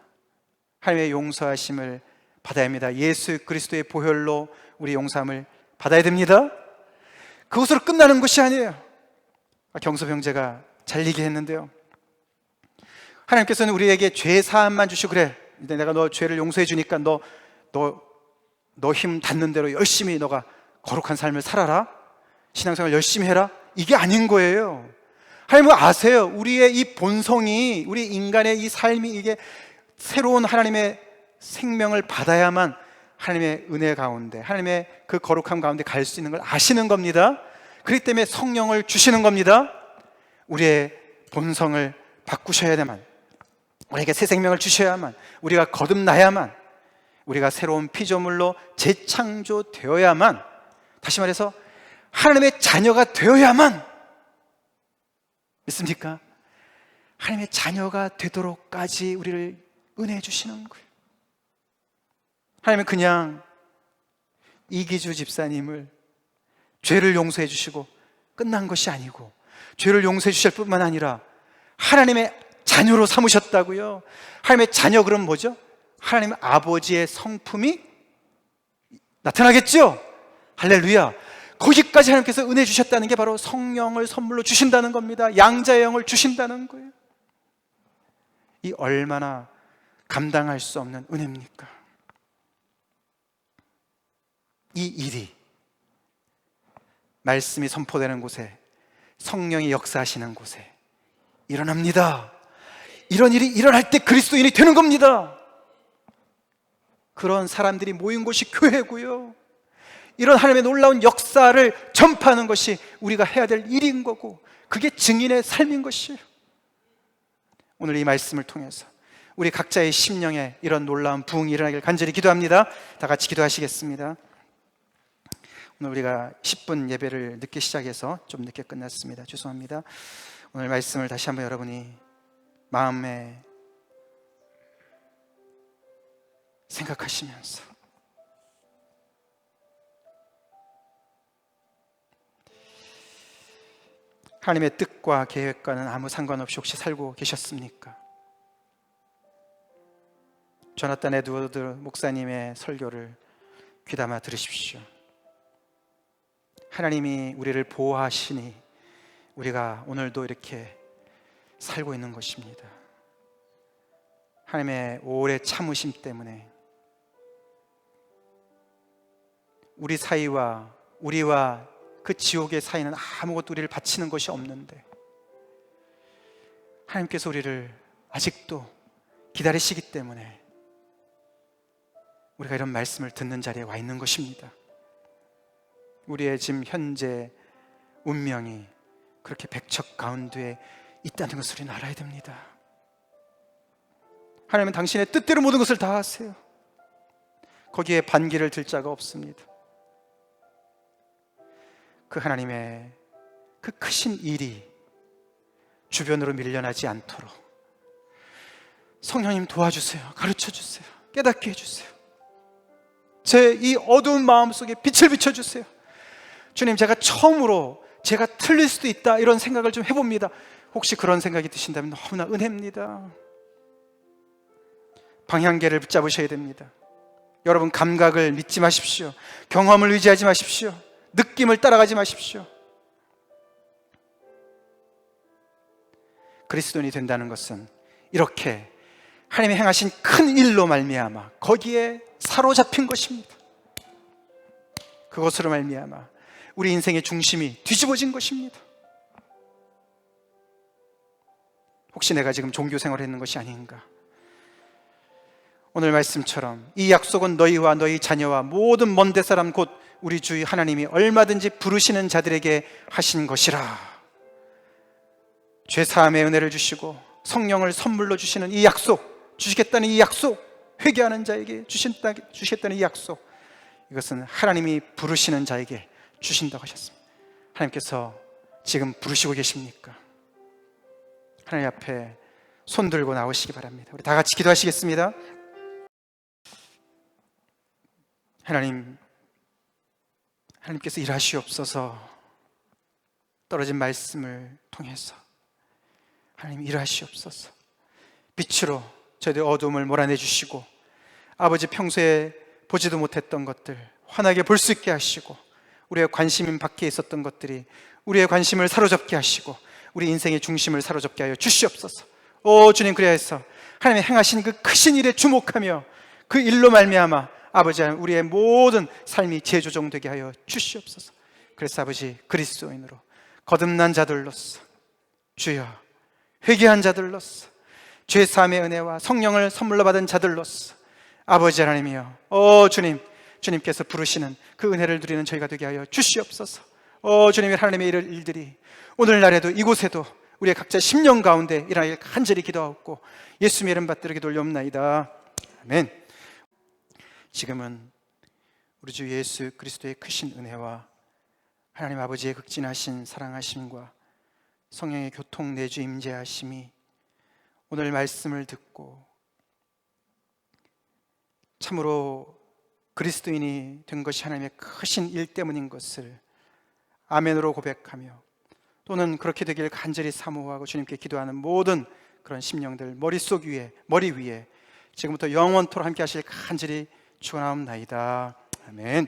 하나님의 용서하심을 받아야 합니다. 예수 그리스도의 보혈로 우리 용서함을 받아야 됩니다. 그것으로 끝나는 것이 아니에요. 경섭 형제가 잘 얘기했는데요, 하나님께서는 우리에게 죄 사함만 주시고, 그래 이제 내가 너 죄를 용서해 주니까 너 힘 닿는 대로 열심히 너가 거룩한 삶을 살아라, 신앙생활 열심히 해라, 이게 아닌 거예요. 하나님은 아세요. 우리의 이 본성이, 우리 인간의 이 삶이, 이게 새로운 하나님의 생명을 받아야만 하나님의 은혜 가운데, 하나님의 그 거룩함 가운데 갈 수 있는 걸 아시는 겁니다. 그렇기 때문에 성령을 주시는 겁니다. 우리의 본성을 바꾸셔야만, 우리에게 새 생명을 주셔야만, 우리가 거듭나야만, 우리가 새로운 피조물로 재창조되어야만, 다시 말해서 하나님의 자녀가 되어야만, 믿습니까? 하나님의 자녀가 되도록까지 우리를 은혜 주시는 거예요. 하나님은 그냥 이기주 집사님을 죄를 용서해 주시고 끝난 것이 아니고, 죄를 용서해 주실 뿐만 아니라 하나님의 자녀로 삼으셨다고요. 하나님의 자녀, 그럼 뭐죠? 하나님 아버지의 성품이 나타나겠죠? 할렐루야. 거기까지 하나님께서 은혜 주셨다는 게 바로 성령을 선물로 주신다는 겁니다. 양자의 영을 주신다는 거예요. 이 얼마나 감당할 수 없는 은혜입니까? 이 일이 말씀이 선포되는 곳에, 성령이 역사하시는 곳에 일어납니다. 이런 일이 일어날 때 그리스도인이 되는 겁니다. 그런 사람들이 모인 곳이 교회고요, 이런 하나님의 놀라운 역사를 전파하는 것이 우리가 해야 될 일인 거고, 그게 증인의 삶인 것이에요. 오늘 이 말씀을 통해서 우리 각자의 심령에 이런 놀라운 부흥이 일어나길 간절히 기도합니다. 다 같이 기도하시겠습니다. 오늘 우리가 10분 예배를 늦게 시작해서 좀 늦게 끝났습니다. 죄송합니다. 오늘 말씀을 다시 한번 여러분이 마음에 생각하시면서 하나님의 뜻과 계획과는 아무 상관없이 혹시 살고 계셨습니까? 조나단 에드워드 목사님의 설교를 귀담아 들으십시오. 하나님이 우리를 보호하시니 우리가 오늘도 이렇게 살고 있는 것입니다. 하나님의 오래 참으심 때문에 우리 사이와, 우리와 그 지옥의 사이는 아무것도 우리를 바치는 것이 없는데, 하나님께서 우리를 아직도 기다리시기 때문에 우리가 이런 말씀을 듣는 자리에 와 있는 것입니다. 우리의 지금 현재 운명이 그렇게 백척 가운데 있다는 것을 우리는 알아야 됩니다. 하나님은 당신의 뜻대로 모든 것을 다 하세요. 거기에 반기를 들 자가 없습니다. 그 하나님의 그 크신 일이 주변으로 밀려나지 않도록 성령님 도와주세요. 가르쳐주세요. 깨닫게 해주세요. 제 이 어두운 마음속에 빛을 비춰주세요. 주님, 제가 처음으로 제가 틀릴 수도 있다 이런 생각을 좀 해봅니다. 혹시 그런 생각이 드신다면 너무나 은혜입니다. 방향계를 붙잡으셔야 됩니다. 여러분, 감각을 믿지 마십시오. 경험을 의지하지 마십시오. 느낌을 따라가지 마십시오. 그리스도인이 된다는 것은 이렇게 하나님이 행하신 큰 일로 말미암아 거기에 사로잡힌 것입니다. 그것으로 말미암아 우리 인생의 중심이 뒤집어진 것입니다. 혹시 내가 지금 종교 생활을 했는 것이 아닌가? 오늘 말씀처럼 이 약속은 너희와 너희 자녀와 모든 먼데 사람 곧 우리 주 하나님이 얼마든지 부르시는 자들에게 하신 것이라. 죄사함의 은혜를 주시고 성령을 선물로 주시는 이 약속, 주시겠다는 이 약속, 회개하는 자에게 주시겠다는 이 약속, 이것은 하나님이 부르시는 자에게 주신다고 하셨습니다. 하나님께서 지금 부르시고 계십니까? 하나님 앞에 손 들고 나오시기 바랍니다. 우리 다 같이 기도하시겠습니다. 하나님께서 일하시옵소서. 떨어진 말씀을 통해서 하나님 일하시옵소서. 빛으로 저희들 어둠을 몰아내 주시고, 아버지 평소에 보지도 못했던 것들 환하게 볼 수 있게 하시고, 우리의 관심 밖에 있었던 것들이 우리의 관심을 사로잡게 하시고 우리 인생의 중심을 사로잡게 하여 주시옵소서. 오 주님, 그리하여서 하나님의 행하신 그 크신 일에 주목하며 그 일로 말미암아 아버지 우리의 모든 삶이 재조정되게 하여 주시옵소서. 그래서 아버지, 그리스도인으로 거듭난 자들로서, 주여 회개한 자들로서, 죄사함의 은혜와 성령을 선물로 받은 자들로서 아버지 하나님이여, 주님께서 부르시는 그 은혜를 누리는 저희가 되게 하여 주시옵소서. 주님의 하나님의 이럴 일들이 오늘날에도 이곳에도 우리의 각자 심령 가운데 일어나길 간절히 기도하옵고 예수님의 이름 받들어 기도 올려옵나이다. 아멘. 지금은 우리 주 예수 그리스도의 크신 은혜와 하나님 아버지의 극진하신 사랑하심과 성령의 교통 내주 임재하심이 오늘 말씀을 듣고 참으로 그리스도인이 된 것이 하나님의 크신 일 때문인 것을 아멘으로 고백하며, 또는 그렇게 되길 간절히 사모하고 주님께 기도하는 모든 그런 심령들 머리 위에 지금부터 영원토록 함께 하실 간절히 축원하옵나이다. 아멘.